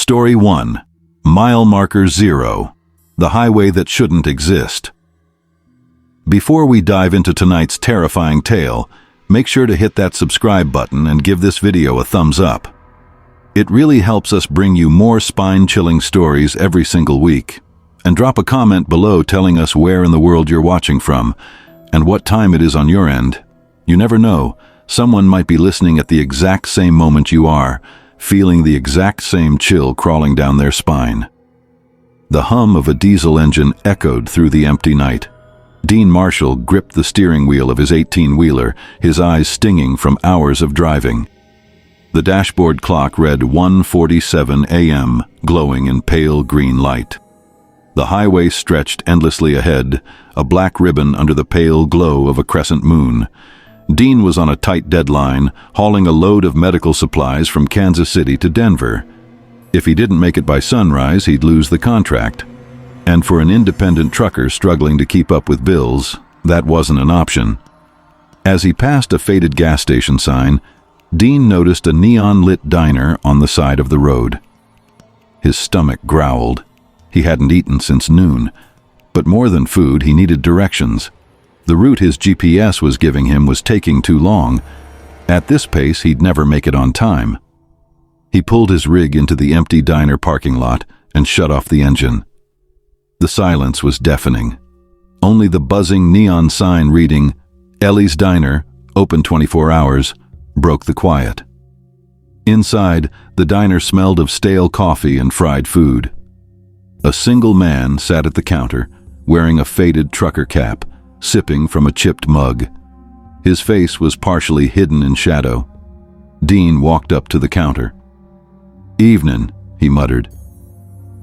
Story 1. Mile Marker 0. The Highway That Shouldn't Exist. Before we dive into tonight's terrifying tale, make sure to hit that subscribe button and give this video a thumbs up. It really helps us bring you more spine-chilling stories every single week. And drop a comment below telling us where in the world you're watching from and what time it is on your end. You never know, someone might be listening at the exact same moment you are, feeling the exact same chill crawling down their spine. The hum of a diesel engine echoed through the empty night. Dean Marshall gripped the steering wheel of his 18-wheeler, his eyes stinging from hours of driving. The dashboard clock read 1:47 a.m., glowing in pale green light. The highway stretched endlessly ahead, a black ribbon under the pale glow of a crescent moon. Dean was on a tight deadline, hauling a load of medical supplies from Kansas City to Denver. If he didn't make it by sunrise, he'd lose the contract. And for an independent trucker struggling to keep up with bills, that wasn't an option. As he passed a faded gas station sign, Dean noticed a neon-lit diner on the side of the road. His stomach growled. He hadn't eaten since noon, but more than food, he needed directions. The route his GPS was giving him was taking too long. At this pace, he'd never make it on time. He pulled his rig into the empty diner parking lot and shut off the engine. The silence was deafening. Only the buzzing neon sign reading, "Ellie's Diner, open 24 hours, broke the quiet. Inside, the diner smelled of stale coffee and fried food. A single man sat at the counter, wearing a faded trucker cap, sipping from a chipped mug. His face was partially hidden in shadow. Dean walked up to the counter. "Evenin'," he muttered.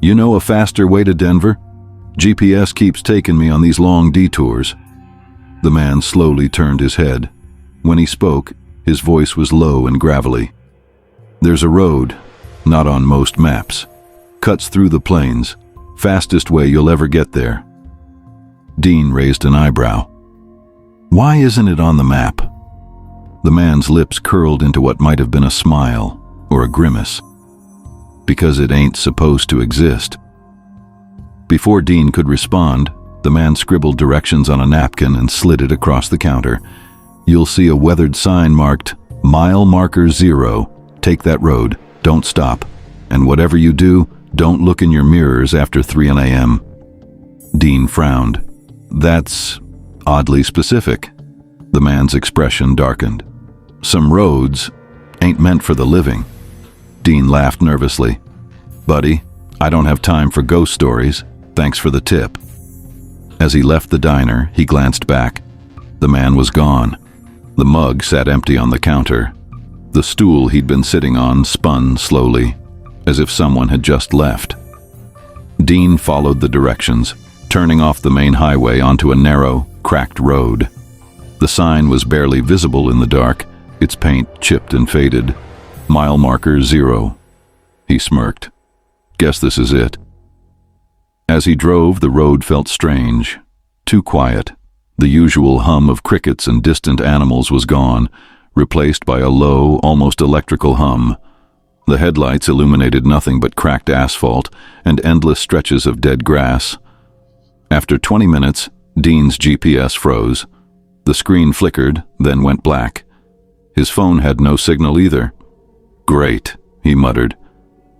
"You know a faster way to Denver? GPS keeps taking me on these long detours." The man slowly turned his head. When he spoke, his voice was low and gravelly. "There's a road, not on most maps. Cuts through the plains. Fastest way you'll ever get there." Dean raised an eyebrow. "Why isn't it on the map?" The man's lips curled into what might have been a smile or a grimace. "Because it ain't supposed to exist." Before Dean could respond, the man scribbled directions on a napkin and slid it across the counter. "You'll see a weathered sign marked Mile Marker 0. Take that road. Don't stop. And whatever you do, don't look in your mirrors after 3 a.m. Dean frowned. "That's oddly specific." The man's expression darkened. "Some roads ain't meant for the living." Dean laughed nervously. "Buddy, I don't have time for ghost stories. Thanks for the tip." As he left the diner, he glanced back. The man was gone. The mug sat empty on the counter. The stool he'd been sitting on spun slowly, as if someone had just left. Dean followed the directions, turning off the main highway onto a narrow, cracked road. The sign was barely visible in the dark, its paint chipped and faded. "Mile Marker 0. He smirked. "Guess this is it." As he drove, the road felt strange, too quiet. The usual hum of crickets and distant animals was gone, replaced by a low, almost electrical hum. The headlights illuminated nothing but cracked asphalt and endless stretches of dead grass. After 20 minutes, Dean's GPS froze. The screen flickered, then went black. His phone had no signal either. "Great," he muttered.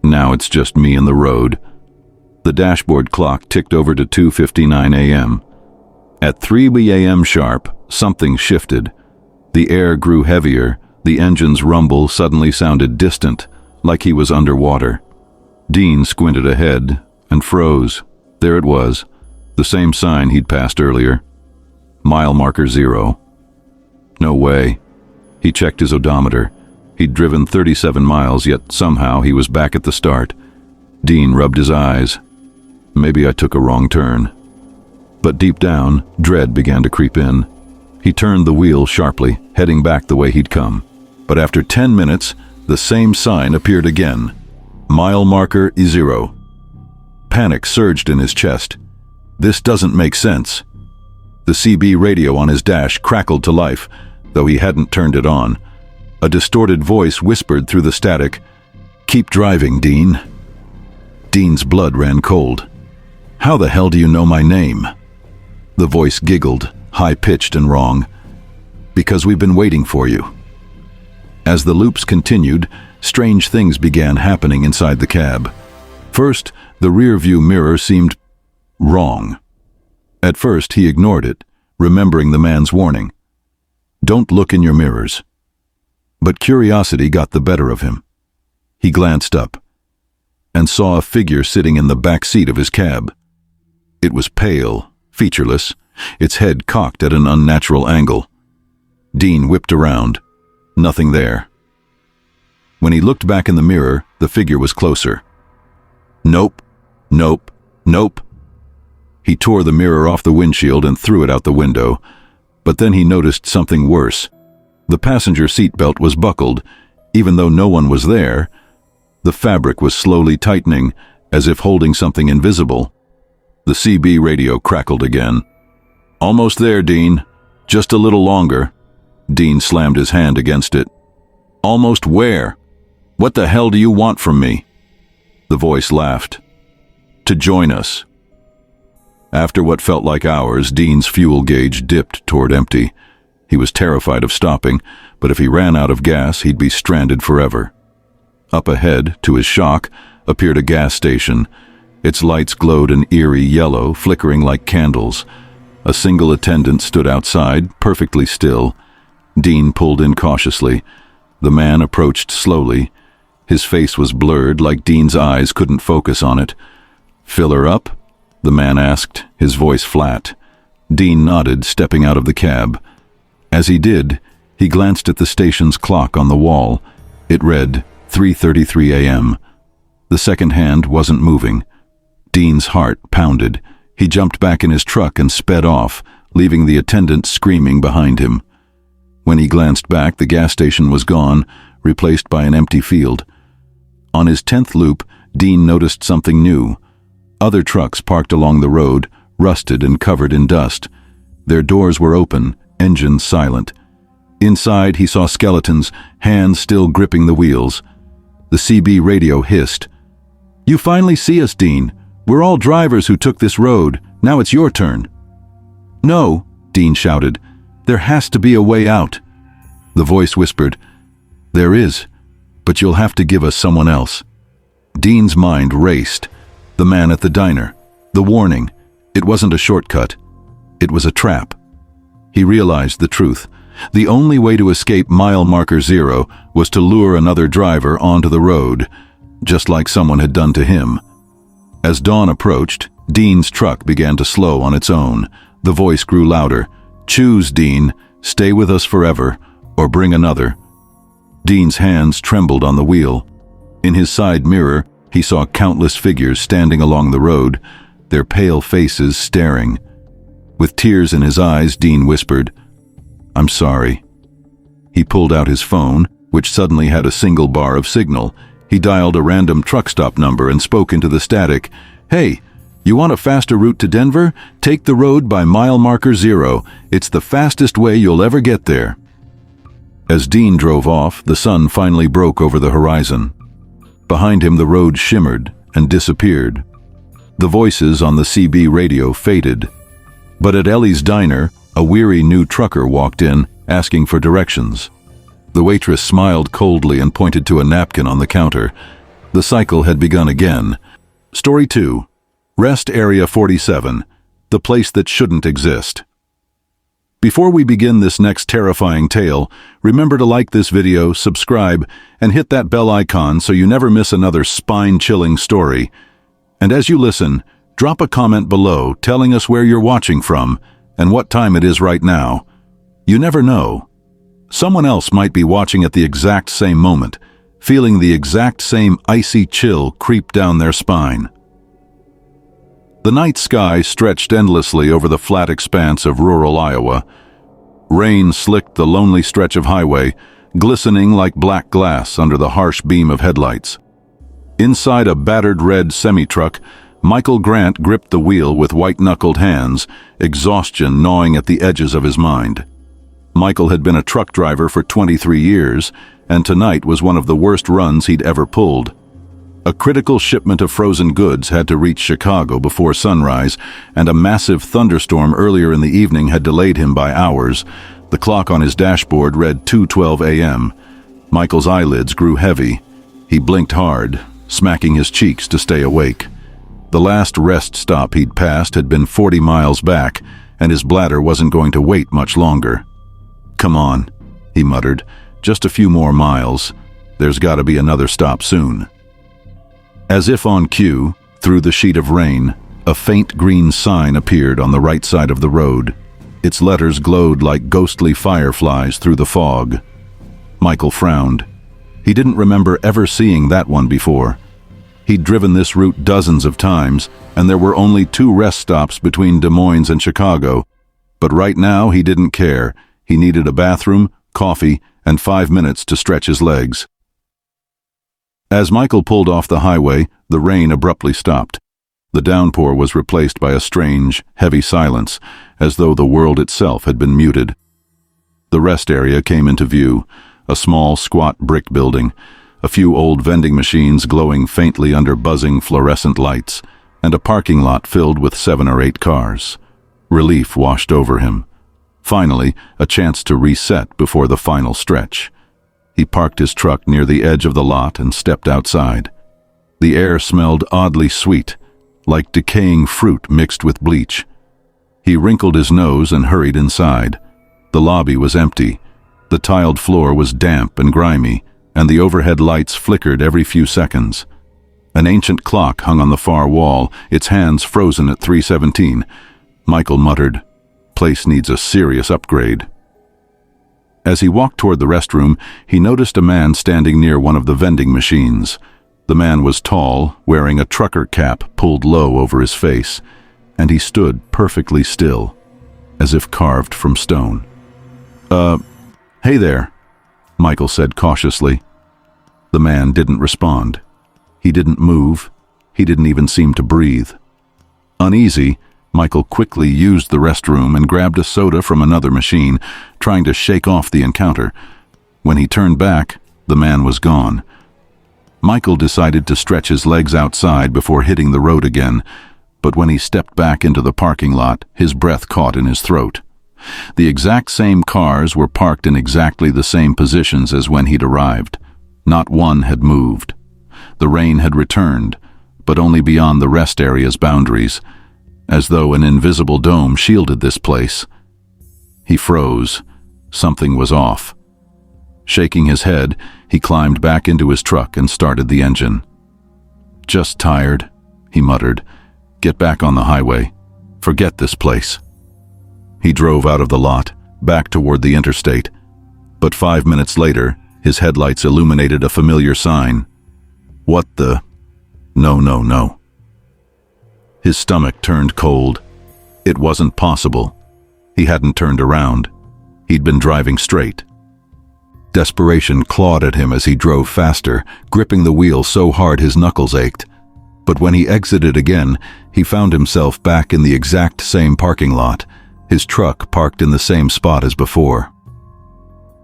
"Now it's just me and the road." The dashboard clock ticked over to 2:59 a.m. At 3 a.m. sharp, something shifted. The air grew heavier, the engine's rumble suddenly sounded distant, like he was underwater. Dean squinted ahead and froze. There it was, the same sign he'd passed earlier. Mile Marker 0. No way. He checked his odometer. He'd driven 37 miles, yet somehow he was back at the start. Dean rubbed his eyes. Maybe I took a wrong turn. But deep down, dread began to creep in. He turned the wheel sharply, heading back the way he'd come. But after 10 minutes, the same sign appeared again. Mile Marker 0. Panic surged in his chest. This doesn't make sense. The CB radio on his dash crackled to life, though he hadn't turned it on. A distorted voice whispered through the static, "Keep driving, Dean." Dean's blood ran cold. "How the hell do you know my name?" The voice giggled, high-pitched and wrong. "Because we've been waiting for you." As the loops continued, strange things began happening inside the cab. First, the rear-view mirror seemed wrong. At first, he ignored it, remembering the man's warning. "Don't look in your mirrors." But curiosity got the better of him. He glanced up and saw a figure sitting in the back seat of his cab. It was pale, featureless, its head cocked at an unnatural angle. Dean whipped around. Nothing there. When he looked back in the mirror, the figure was closer. "Nope, nope, nope." He tore the mirror off the windshield and threw it out the window. But then he noticed something worse. The passenger seat belt was buckled, even though no one was there. The fabric was slowly tightening, as if holding something invisible. The CB radio crackled again. "Almost there, Dean. Just a little longer." Dean slammed his hand against it. "Almost where? What the hell do you want from me?" The voice laughed. "To join us." After what felt like hours, Dean's fuel gauge dipped toward empty. He was terrified of stopping, but if he ran out of gas, he'd be stranded forever. Up ahead, to his shock, appeared a gas station. Its lights glowed an eerie yellow, flickering like candles. A single attendant stood outside, perfectly still. Dean pulled in cautiously. The man approached slowly. His face was blurred, like Dean's eyes couldn't focus on it. "Fill her up?" the man asked, his voice flat. Dean nodded, stepping out of the cab. As he did, he glanced at the station's clock on the wall. It read 3:33 a.m. The second hand wasn't moving. Dean's heart pounded. He jumped back in his truck and sped off, leaving the attendant screaming behind him. When he glanced back, the gas station was gone, replaced by an empty field. On his 10th loop, Dean noticed something new. Other trucks parked along the road, rusted and covered in dust. Their doors were open, engines silent. Inside, he saw skeletons, hands still gripping the wheels. The CB radio hissed. "You finally see us, Dean. We're all drivers who took this road. Now it's your turn." "No," Dean shouted. "There has to be a way out." The voice whispered, "There is, but you'll have to give us someone else." Dean's mind raced. The man at the diner. The warning. It wasn't a shortcut. It was a trap. He realized the truth. The only way to escape mile marker 0 was to lure another driver onto the road, just like someone had done to him. As dawn approached, Dean's truck began to slow on its own. The voice grew louder. "Choose, Dean. Stay with us forever, or bring another." Dean's hands trembled on the wheel. In his side mirror, he saw countless figures standing along the road, their pale faces staring. With tears in his eyes, Dean whispered, "I'm sorry." He pulled out his phone, which suddenly had a single bar of signal. He dialed a random truck stop number and spoke into the static. "Hey, you want a faster route to Denver? Take the road by mile marker 0. It's the fastest way you'll ever get there." As Dean drove off, the sun finally broke over the horizon. Behind him, the road shimmered and disappeared. The voices on the CB radio faded. But at Ellie's diner, a weary new trucker walked in, asking for directions. The waitress smiled coldly and pointed to a napkin on the counter. The cycle had begun again. Story 2. Rest Area 47, the place that shouldn't exist. Before we begin this next terrifying tale, remember to like this video, subscribe, and hit that bell icon so you never miss another spine-chilling story. And as you listen, drop a comment below telling us where you're watching from and what time it is right now. You never know. Someone else might be watching at the exact same moment, feeling the exact same icy chill creep down their spine. The night sky stretched endlessly over the flat expanse of rural Iowa. Rain slicked the lonely stretch of highway, glistening like black glass under the harsh beam of headlights. Inside a battered red semi-truck, Michael Grant gripped the wheel with white-knuckled hands, exhaustion gnawing at the edges of his mind. Michael had been a truck driver for 23 years, and tonight was one of the worst runs he'd ever pulled. A critical shipment of frozen goods had to reach Chicago before sunrise, and a massive thunderstorm earlier in the evening had delayed him by hours. The clock on his dashboard read 2:12 a.m. Michael's eyelids grew heavy. He blinked hard, smacking his cheeks to stay awake. The last rest stop he'd passed had been 40 miles back, and his bladder wasn't going to wait much longer. "Come on," he muttered. "Just a few more miles. There's got to be another stop soon." As if on cue, through the sheet of rain, a faint green sign appeared on the right side of the road. Its letters glowed like ghostly fireflies through the fog. Michael frowned. He didn't remember ever seeing that one before. He'd driven this route dozens of times, and there were only 2 rest stops between Des Moines and Chicago. But right now he didn't care. He needed a bathroom, coffee, and 5 minutes to stretch his legs. As Michael pulled off the highway, the rain abruptly stopped. The downpour was replaced by a strange, heavy silence, as though the world itself had been muted. The rest area came into view, a small, squat brick building, a few old vending machines glowing faintly under buzzing fluorescent lights, and a parking lot filled with 7 or 8 cars. Relief washed over him. Finally, a chance to reset before the final stretch. He parked his truck near the edge of the lot and stepped outside. The air smelled oddly sweet, like decaying fruit mixed with bleach. He wrinkled his nose and hurried inside. The lobby was empty. The tiled floor was damp and grimy, and the overhead lights flickered every few seconds. An ancient clock hung on the far wall, its hands frozen at 3:17. Michael muttered, "Place needs a serious upgrade." As he walked toward the restroom, he noticed a man standing near one of the vending machines. The man was tall, wearing a trucker cap pulled low over his face, and he stood perfectly still, as if carved from stone. Hey there," Michael said cautiously. The man didn't respond. He didn't move. He didn't even seem to breathe. Uneasy, Michael quickly used the restroom and grabbed a soda from another machine, trying to shake off the encounter. When he turned back, the man was gone. Michael decided to stretch his legs outside before hitting the road again, but when he stepped back into the parking lot, his breath caught in his throat. The exact same cars were parked in exactly the same positions as when he'd arrived. Not one had moved. The rain had returned, but only beyond the rest area's boundaries, as though an invisible dome shielded this place. He froze. Something was off. Shaking his head, he climbed back into his truck and started the engine. "Just tired," he muttered. "Get back on the highway. Forget this place." He drove out of the lot, back toward the interstate. But 5 minutes later, his headlights illuminated a familiar sign. What the? No, no, no. His stomach turned cold. It wasn't possible. He hadn't turned around. He'd been driving straight. Desperation clawed at him as he drove faster, gripping the wheel so hard his knuckles ached. But when he exited again, he found himself back in the exact same parking lot, his truck parked in the same spot as before.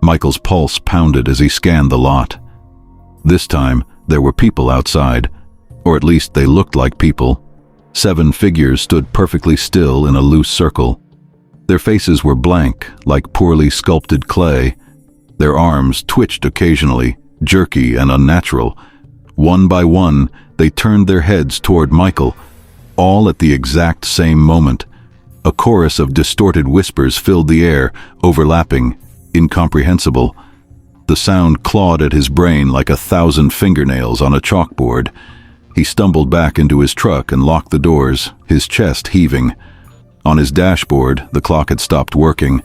Michael's pulse pounded as he scanned the lot. This time, there were people outside, or at least they looked like people. 7 figures stood perfectly still in a loose circle. Their faces were blank, like poorly sculpted clay. Their arms twitched occasionally, jerky and unnatural. One by one, they turned their heads toward Michael, all at the exact same moment. A chorus of distorted whispers filled the air, overlapping, incomprehensible. The sound clawed at his brain like 1,000 fingernails on a chalkboard. He stumbled back into his truck and locked the doors, his chest heaving. On his dashboard, the clock had stopped working.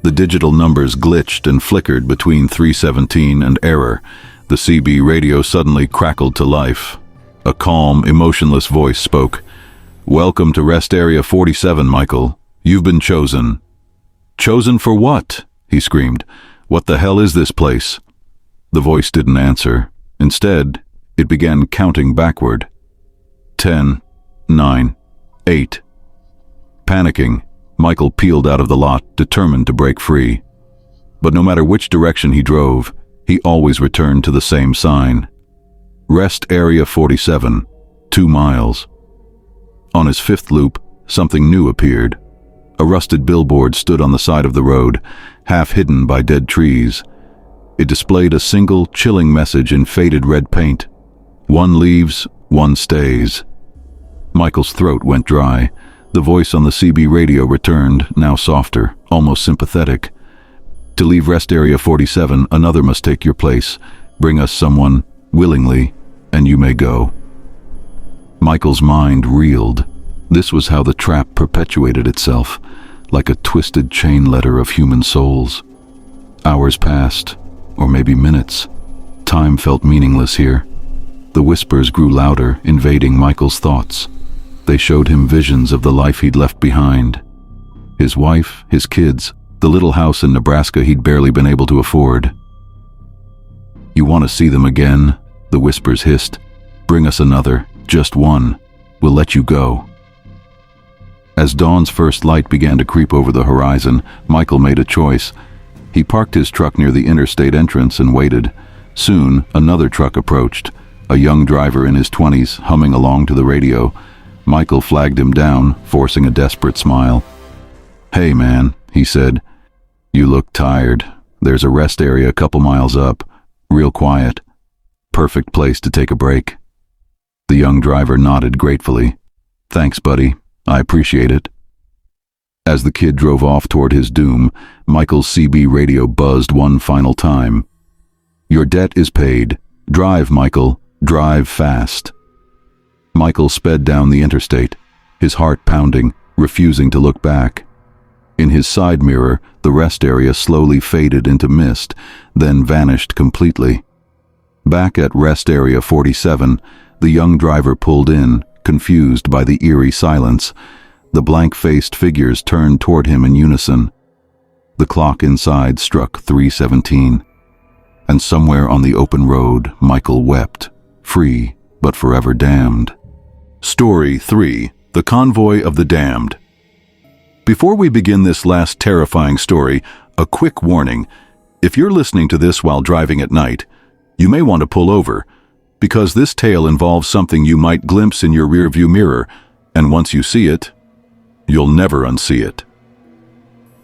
The digital numbers glitched and flickered between 317 and error. The CB radio suddenly crackled to life. A calm, emotionless voice spoke. "Welcome to Rest Area 47, Michael. You've been chosen." "Chosen for what?" he screamed. "What the hell is this place?" The voice didn't answer. Instead, it began counting backward. 10, 9, 8. Panicking, Michael peeled out of the lot, determined to break free. But no matter which direction he drove, he always returned to the same sign. Rest Area 47, 2 miles. On his fifth loop, something new appeared. A rusted billboard stood on the side of the road, half hidden by dead trees. It displayed a single, chilling message in faded red paint. One leaves, one stays. Michael's throat went dry. The voice on the CB radio returned, now softer, almost sympathetic. To leave Rest Area 47, another must take your place. Bring us someone, willingly, and you may go. Michael's mind reeled. This was how the trap perpetuated itself, like a twisted chain letter of human souls. Hours passed, or maybe minutes. Time felt meaningless here. The whispers grew louder, invading Michael's thoughts. They showed him visions of the life he'd left behind. His wife, his kids, the little house in Nebraska he'd barely been able to afford. "You want to see them again?" the whispers hissed. "Bring us another, just one. We'll let you go." As dawn's first light began to creep over the horizon, Michael made a choice. He parked his truck near the interstate entrance and waited. Soon, another truck approached, a young driver in his 20s humming along to the radio. Michael flagged him down, forcing a desperate smile. "Hey man," he said. "You look tired. There's a rest area a couple miles up. Real quiet. Perfect place to take a break." The young driver nodded gratefully. "Thanks, buddy. I appreciate it." As the kid drove off toward his doom, Michael's CB radio buzzed one final time. "Your debt is paid. Drive, Michael. Drive fast." Michael sped down the interstate, his heart pounding, refusing to look back. In his side mirror, the rest area slowly faded into mist, then vanished completely. Back at Rest Area 47, the young driver pulled in, confused by the eerie silence. The blank-faced figures turned toward him in unison. The clock inside struck 3:17. And somewhere on the open road, Michael wept, free but forever damned. Story 3: The Convoy of the Damned. Before we begin this last terrifying story, a quick warning. If you're listening to this while driving at night, you may want to pull over, because this tale involves something you might glimpse in your rearview mirror, and once you see it, you'll never unsee it.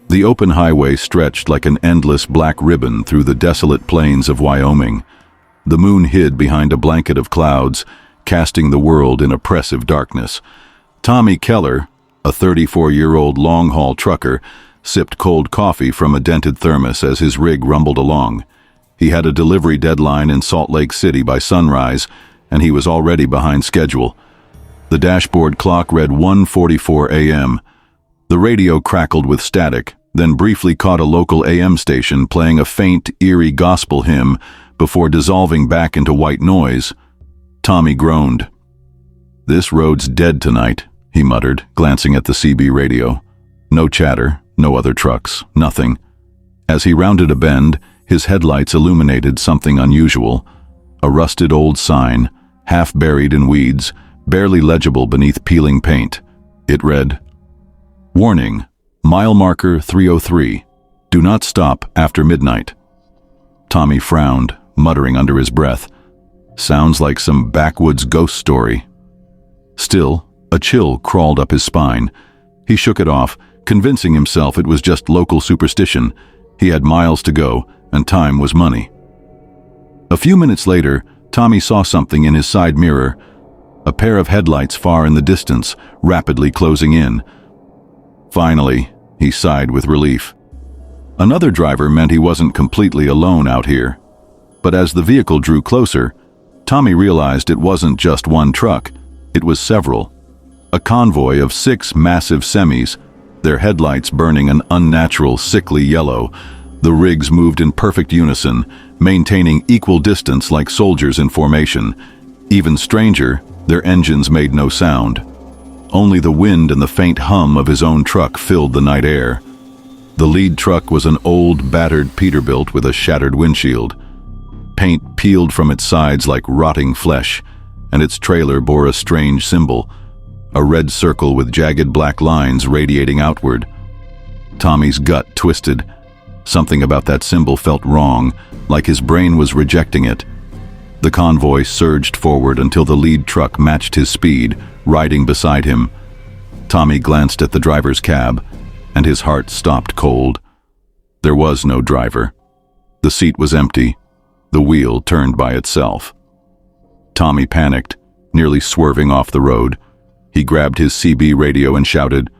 The open highway stretched like an endless black ribbon through the desolate plains of Wyoming. The moon hid behind a blanket of clouds, casting the world in oppressive darkness. Tommy Keller, a 34-year-old long-haul trucker, sipped cold coffee from a dented thermos as his rig rumbled along. He had a delivery deadline in Salt Lake City by sunrise, and he was already behind schedule. The dashboard clock read 1:44 a.m. The radio crackled with static, then briefly caught a local AM station playing a faint, eerie gospel hymn before dissolving back into white noise. Tommy groaned. "This road's dead tonight," he muttered, glancing at the CB radio. No chatter, no other trucks, nothing. As he rounded a bend, his headlights illuminated something unusual. A rusted old sign, half buried in weeds, barely legible beneath peeling paint. It read, "Warning, mile marker 303. Do not stop after midnight." Tommy frowned, muttering under his breath. Sounds like some backwoods ghost story. Still, a chill crawled up his spine. He shook it off, convincing himself it was just local superstition. He had miles to go, and time was money. A few minutes later, Tommy saw something in his side mirror. A pair of headlights far in the distance, rapidly closing in. Finally, he sighed with relief. Another driver meant he wasn't completely alone out here. But as the vehicle drew closer, Tommy realized it wasn't just one truck, it was several. A convoy of 6 massive semis, their headlights burning an unnatural, sickly yellow. The rigs moved in perfect unison, maintaining equal distance like soldiers in formation. Even stranger, their engines made no sound. Only the wind and the faint hum of his own truck filled the night air. The lead truck was an old, battered Peterbilt with a shattered windshield. Paint peeled from its sides like rotting flesh, and its trailer bore a strange symbol, a red circle with jagged black lines radiating outward. Tommy's gut twisted. Something about that symbol felt wrong, like his brain was rejecting it. The convoy surged forward until the lead truck matched his speed, riding beside him. Tommy glanced at the driver's cab, and his heart stopped cold. There was no driver. The seat was empty. The wheel turned by itself. Tommy panicked, nearly swerving off the road. He grabbed his CB radio and shouted,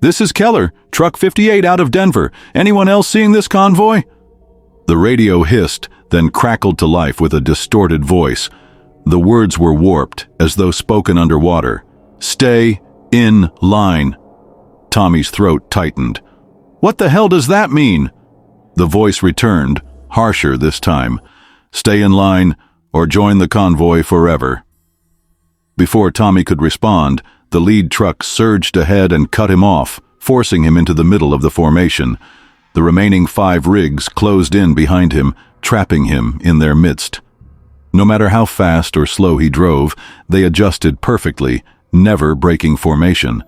"This is Keller, Truck 58 out of Denver. Anyone else seeing this convoy?" The radio hissed, then crackled to life with a distorted voice. The words were warped, as though spoken underwater. "Stay in line." Tommy's throat tightened. "What the hell does that mean?" The voice returned, harsher this time. "Stay in line, or join the convoy forever." Before Tommy could respond, the lead truck surged ahead and cut him off, forcing him into the middle of the formation. The remaining 5 rigs closed in behind him, trapping him in their midst. No matter how fast or slow he drove, they adjusted perfectly, never breaking formation.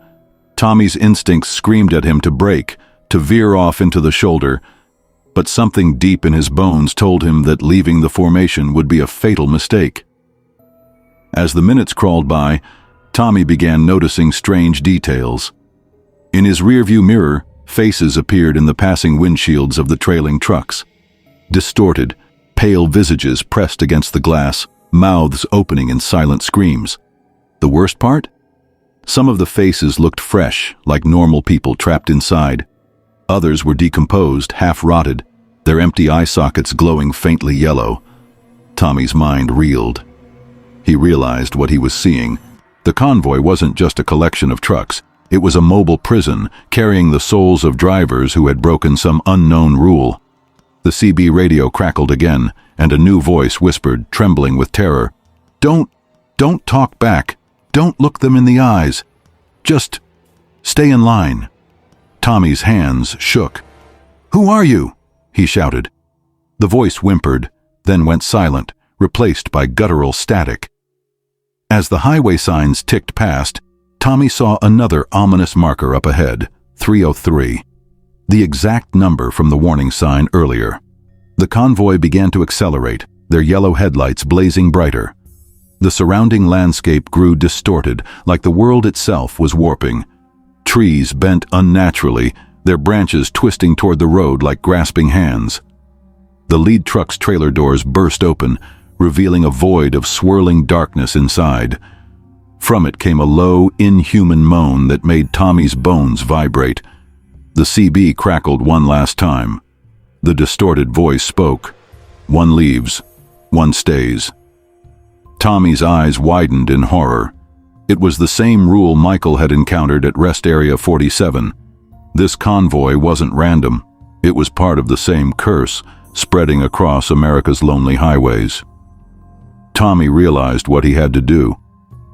Tommy's instincts screamed at him to brake, to veer off into the shoulder, but something deep in his bones told him that leaving the formation would be a fatal mistake. As the minutes crawled by, Tommy began noticing strange details. In his rearview mirror, faces appeared in the passing windshields of the trailing trucks. Distorted, pale visages pressed against the glass, mouths opening in silent screams. The worst part? Some of the faces looked fresh, like normal people trapped inside. Others were decomposed, half-rotted, their empty eye sockets glowing faintly yellow. Tommy's mind reeled. He realized what he was seeing. The convoy wasn't just a collection of trucks. It was a mobile prison, carrying the souls of drivers who had broken some unknown rule. The CB radio crackled again, and a new voice whispered, trembling with terror, Don't talk back. Don't look them in the eyes. Just stay in line." Tommy's hands shook. "Who are you?" he shouted. The voice whimpered, then went silent, replaced by guttural static. As the highway signs ticked past, Tommy saw another ominous marker up ahead, 303, the exact number from the warning sign earlier. The convoy began to accelerate, their yellow headlights blazing brighter. The surrounding landscape grew distorted, like the world itself was warping. Trees bent unnaturally, their branches twisting toward the road like grasping hands. The lead truck's trailer doors burst open, revealing a void of swirling darkness inside. From it came a low, inhuman moan that made Tommy's bones vibrate. The CB crackled one last time. The distorted voice spoke. "One leaves, one stays." Tommy's eyes widened in horror. It was the same rule Michael had encountered at Rest Area 47. This convoy wasn't random. It was part of the same curse, spreading across America's lonely highways. Tommy realized what he had to do.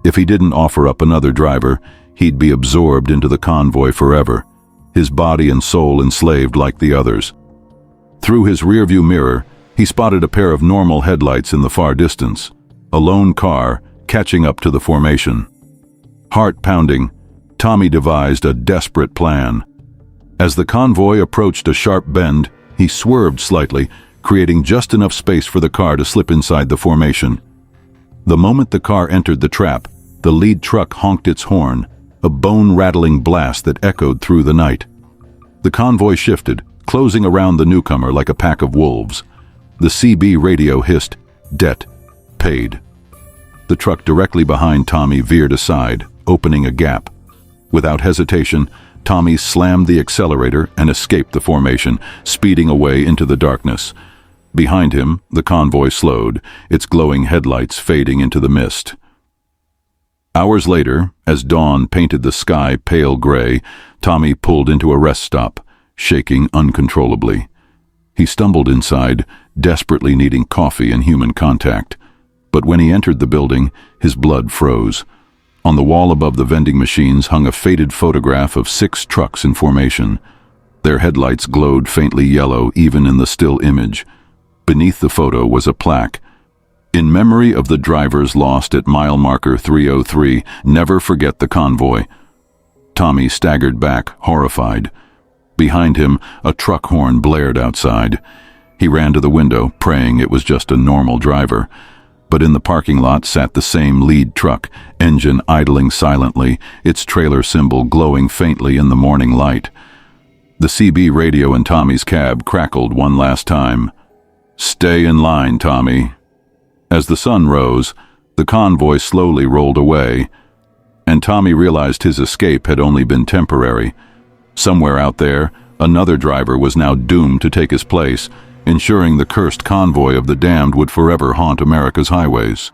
If he didn't offer up another driver, he'd be absorbed into the convoy forever, his body and soul enslaved like the others. Through his rearview mirror, he spotted a pair of normal headlights in the far distance, a lone car catching up to the formation. Heart pounding, Tommy devised a desperate plan. As the convoy approached a sharp bend, he swerved slightly, creating just enough space for the car to slip inside the formation. The moment the car entered the trap, the lead truck honked its horn, a bone-rattling blast that echoed through the night. The convoy shifted, closing around the newcomer like a pack of wolves. The CB radio hissed, "Debt paid." The truck directly behind Tommy veered aside, opening a gap. Without hesitation, Tommy slammed the accelerator and escaped the formation, speeding away into the darkness. Behind him, the convoy slowed, its glowing headlights fading into the mist. Hours later, as dawn painted the sky pale gray, Tommy pulled into a rest stop, shaking uncontrollably. He stumbled inside, desperately needing coffee and human contact. But when he entered the building, his blood froze. On the wall above the vending machines hung a faded photograph of 6 trucks in formation. Their headlights glowed faintly yellow even in the still image. Beneath the photo was a plaque. "In memory of the drivers lost at mile marker 303, never forget the convoy." Tommy staggered back, horrified. Behind him, a truck horn blared outside. He ran to the window, praying it was just a normal driver. But in the parking lot sat the same lead truck, engine idling silently, its trailer symbol glowing faintly in the morning light. The CB radio in Tommy's cab crackled one last time. "Stay in line, Tommy." As the sun rose, the convoy slowly rolled away, and Tommy realized his escape had only been temporary. Somewhere out there, another driver was now doomed to take his place, ensuring the cursed convoy of the damned would forever haunt America's highways.